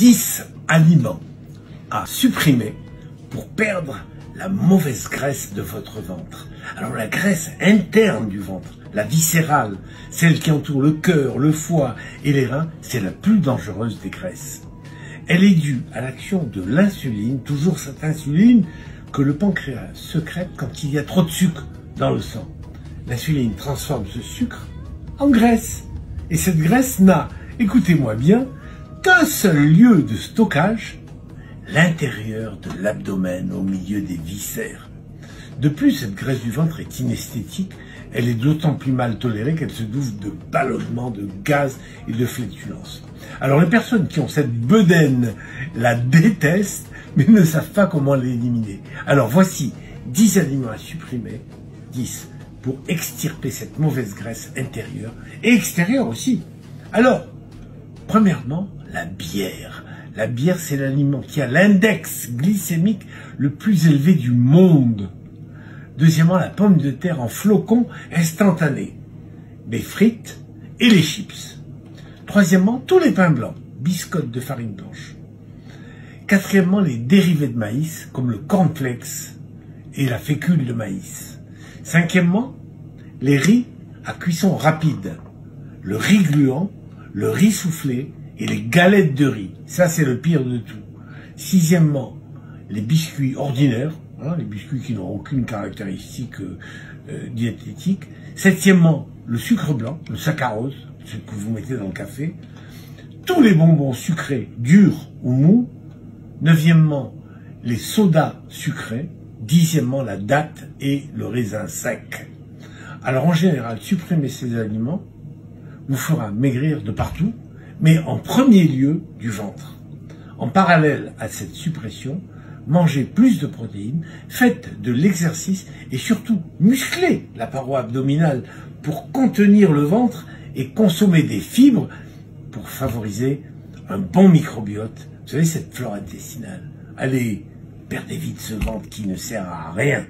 10 aliments à supprimer pour perdre la mauvaise graisse de votre ventre. Alors la graisse interne du ventre, la viscérale, celle qui entoure le cœur, le foie et les reins, c'est la plus dangereuse des graisses. Elle est due à l'action de l'insuline, toujours cette insuline que le pancréas sécrète quand il y a trop de sucre dans le sang. L'insuline transforme ce sucre en graisse. Et cette graisse n'a, écoutez-moi bien, qu'un seul lieu de stockage, l'intérieur de l'abdomen, au milieu des viscères. De plus, cette graisse du ventre est inesthétique. Elle est d'autant plus mal tolérée qu'elle se double de ballonnements, de gaz et de flatulence. Alors les personnes qui ont cette bedaine la détestent, mais ne savent pas comment l'éliminer. Alors voici 10 aliments à supprimer, 10, pour extirper cette mauvaise graisse intérieure et extérieure aussi. Alors, premièrement, la bière. La bière, c'est l'aliment qui a l'index glycémique le plus élevé du monde. Deuxièmement, la pomme de terre en flocons instantanés, les frites et les chips. Troisièmement, tous les pains blancs, biscottes de farine blanche. Quatrièmement, les dérivés de maïs, comme le cornflakes et la fécule de maïs. Cinquièmement, les riz à cuisson rapide, le riz gluant, le riz soufflé et les galettes de riz. Ça, c'est le pire de tout. Sixièmement, les biscuits ordinaires, les biscuits qui n'ont aucune caractéristique diététique. Septièmement, le sucre blanc, le saccharose, ce que vous mettez dans le café. Tous les bonbons sucrés, durs ou mous. Neuvièmement, les sodas sucrés. Dixièmement, la date et le raisin sec. Alors en général, supprimer ces aliments vous fera maigrir de partout, mais en premier lieu du ventre. En parallèle à cette suppression, mangez plus de protéines, faites de l'exercice et surtout musclez la paroi abdominale pour contenir le ventre et consommer des fibres pour favoriser un bon microbiote. Vous savez, cette flore intestinale. Allez, perdez vite ce ventre qui ne sert à rien.